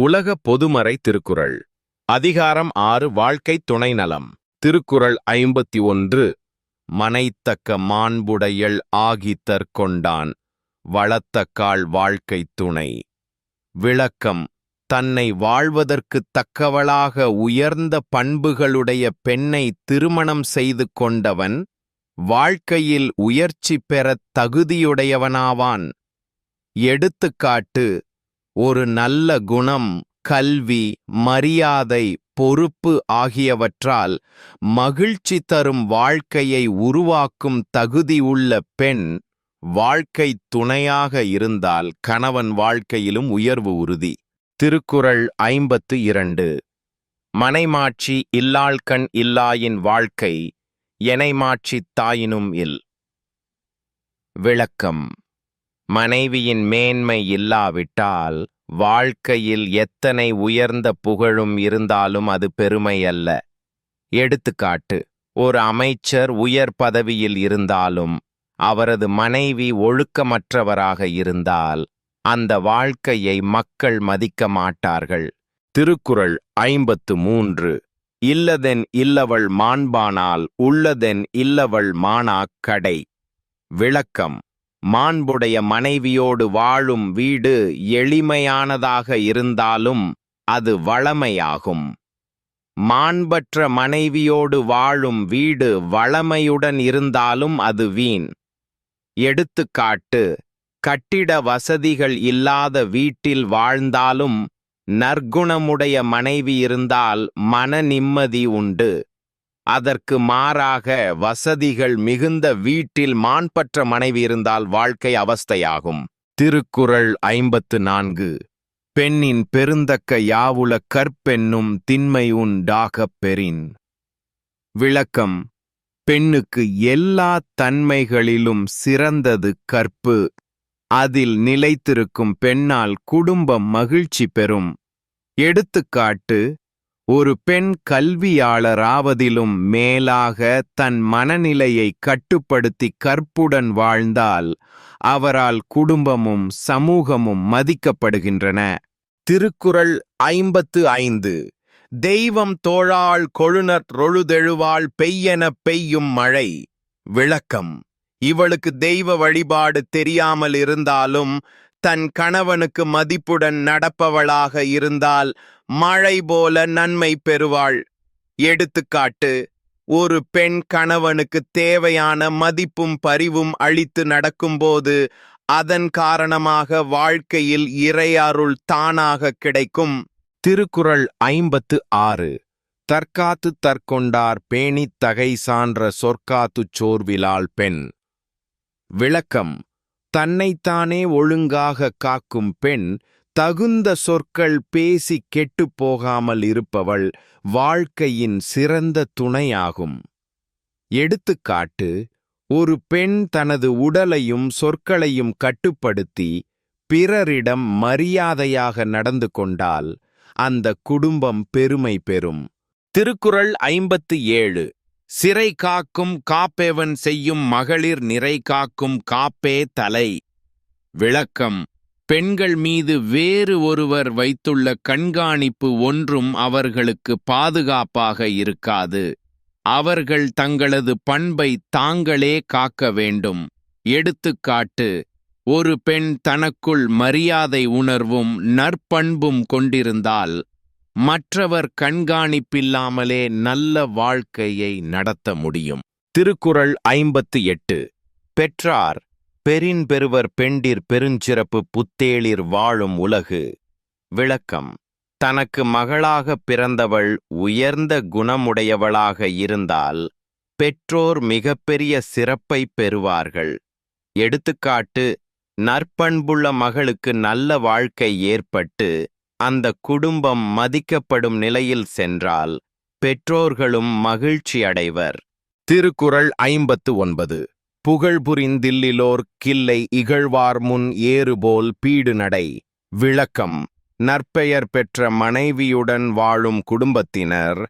உலக பொதுமறை திருக்குறள் அதிகாரம் 6 வாழ்க்கை துணை நலம். திருக்குறள் 51. மனைத்தக்க மாண்புடையள் ஆகித்தற் கொண்டான் வளத்தக்காள் வாழ்க்கை துணை. விளக்கம்: தன்னை வாழ்வதற்குத் தக்கவளாக உயர்ந்த பண்புகளுடைய பெண்ணை திருமணம் செய்து கொண்டவன் வாழ்க்கையில் உயர்ச்சி பெறத் தகுதியுடையவனாவான். எடுத்துக்காட்டு: ஒரு நல்ல குணம், கல்வி, மரியாதை, பொறுப்பு ஆகியவற்றால் மகிழ்ச்சி தரும் வாழ்க்கையை உருவாக்கும் தகுதி உள்ள பெண் வாழ்க்கை துணையாக இருந்தால் கணவன் வாழ்க்கையிலும் உயர்வு உறுதி. திருக்குறள் 52. மனைமாட்சி இல்லாள்கண் இல்லாயின் வாழ்க்கை எனைமாட்சித் தாயினும் இல். விளக்கம்: மனைவியின் மேன்மை இல்லாவிட்டால் வாழ்க்கையில் எத்தனை உயர்ந்த புகழும் இருந்தாலும் அது பெருமை அல்ல. எடுத்துக்காட்டு: ஒரு அமைச்சர் உயர் பதவியில் இருந்தாலும் அவரது மனைவி ஒழுக்கமற்றவராக இருந்தால் அந்த வாழ்க்கையை மக்கள் மதிக்க மாட்டார்கள். திருக்குறள் 53. இல்லதென் இல்லவள் மாண்பானால் உள்ளதென் இல்லவள் மாணாக் கடை. விளக்கம்: மாண்புடைய மனைவியோடு வாழும் வீடு எளிமையானதாக இருந்தாலும் அது வளமையாகும். மாண்பற்ற மனைவியோடு வாழும் வீடு வளமையுடன் இருந்தாலும் அது வீண். எடுத்துக்காட்டு: கட்டிட வசதிகள் இல்லாத வீட்டில் வாழ்ந்தாலும் நற்குணமுடைய மனைவி இருந்தால் மன நிம்மதி உண்டு. அதற்கு மாறாக வசதிகள் மிகுந்த வீட்டில் மாண்பற்ற மனைவி இருந்தால் வாழ்க்கை அவஸ்தையாகும். திருக்குறள் 54. பெண்ணின் பெருந்தக்க யாவுல கற்பென்னும் திண்மை உண்டாகப் பெறின். விளக்கம்: பெண்ணுக்கு எல்லா தன்மைகளிலும் சிறந்தது கற்பு. அதில் நிலைத்திருக்கும் பெண்ணால் குடும்பம் மகிழ்ச்சி பெறும். எடுத்துக்காட்டு: ஒரு பெண் கல்வியாளராவதிலும் மேலாக தன் மனநிலையை கட்டுப்படுத்தி கற்புடன் வாழ்ந்தால் அவரால் குடும்பமும் சமூகமும் மதிக்கப்படுகின்றன. திருக்குறள் 55. தெய்வம் தோழாள் கொழுநற் ரொழுதெழுவாள் பெய்யெனப் பெய்யும் மழை. விளக்கம்: இவளுக்கு தெய்வ வழிபாடு தெரியாமல் இருந்தாலும் தன் கணவனுக்கு மதிப்புடன் நடப்பவளாக இருந்தால் மழை போல நன்மை பெறுவாள். எடுத்துக்காட்டு: ஒரு பெண் கணவனுக்கு தேவையான மதிப்பும் பரிவும் அளித்து நடக்கும்போது அதன் காரணமாக வாழ்க்கையில் இறையருள் தானாக கிடைக்கும். திருக்குறள் 56. தற்காத்து தற்கொண்டார் பேணித் தகை சான்ற சொற்காத்துச் சோர்விலாள் பெண். விளக்கம்: தன்னைத்தானே ஒழுங்காக காக்கும் பெண் தகுந்த சொற்கள் பேசி கெட்டுப் போகாமல் இருப்பவள் வாழ்க்கையின் சிறந்த துணையாகும். எடுத்துக்காட்டு: ஒரு பெண் தனது உடலையும் சொற்களையும் கட்டுப்படுத்தி பிறரிடம் மரியாதையாக நடந்து கொண்டால் அந்த குடும்பம் பெருமை பெறும். திருக்குறள் 57. சிறை காக்கும் காப்பேவன் செய்யும் மகளிர் நிறை காக்கும் காப்பே தலை. விளக்கம்: பெண்கள் மீது வேறு ஒருவர் வைத்துள்ள கண்காணிப்பு ஒன்றும் அவர்களுக்கு பாதுகாப்பாக இருக்காது. அவர்கள் தங்களது பண்பை தாங்களே காக்க வேண்டும். எடுத்துக்காட்டு: ஒரு பெண் தனக்குள் மரியாதை உணர்வும் நற்பண்பும் கொண்டிருந்தால் மற்றவர் கண்காணிப்பில்லாமலே நல்ல வாழ்க்கையை நடத்த முடியும். திருக்குறள் 58. பெற்றார் பெரின் பெறுவர் பெண்டிர் பெருஞ்சிறப்பு புத்தேளிர் வாழும் உலகு. விளக்கம்: தனக்கு மகளாக பிறந்தவள் உயர்ந்த குணமுடையவளாக இருந்தால் பெற்றோர் மிகப்பெரிய சிறப்பை பெறுவார்கள். எடுத்துக்காட்டு: நற்பண்புள்ள மகளுக்கு நல்ல வாழ்க்கை ஏற்பட்டு அந்த குடும்பம் மதிக்கப்படும் நிலையில் சென்றால் பெற்றோர்களும் மகிழ்ச்சி அடைவர். திருக்குறள் 59. புகழ் புரிந்தில்லிலோர் கில்லை இகழ்வார் முன் ஏறுபோல் பீடு நடை. விளக்கம்: நற்பெயர் பெற்ற மனைவியுடன் வாழும் குடும்பத்தினர்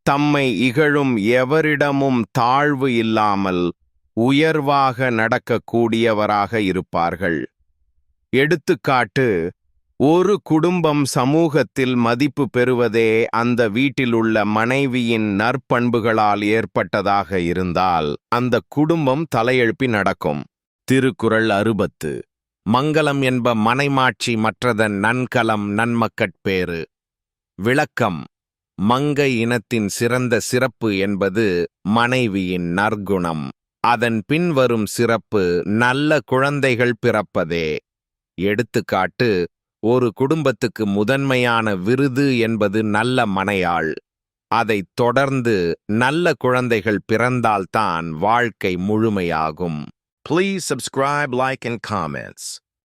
தம்மை இகழும் எவரிடமும் தாழ்வு இல்லாமல் உயர்வாக நடக்கக்கூடியவராக இருப்பார்கள். எடுத்துக்காட்டு: ஒரு குடும்பம் சமூகத்தில் மதிப்பு பெறுவதே அந்த வீட்டிலுள்ள மனைவியின் நற்பண்புகளால் ஏற்பட்டதாக இருந்தால் அந்த குடும்பம் தலையெழுப்பி நடக்கும். திருக்குறள் 60. மங்கலம் என்ப மனைமாட்சி மற்றதன் நன்கலம் நன்மக்கட்பேறு. விளக்கம்: மங்கை இனத்தின் சிறந்த சிறப்பு என்பது மனைவியின் நற்குணம். அதன் பின்வரும் சிறப்பு நல்ல குழந்தைகள் பிறப்பதே. எடுத்துக்காட்டு: ஒரு குடும்பத்துக்கு முதன்மையான விருது என்பது நல்ல மனையாள். அதைத் தொடர்ந்து நல்ல குழந்தைகள் பிறந்தால்தான் வாழ்க்கை முழுமையாகும். Please subscribe, like and comments.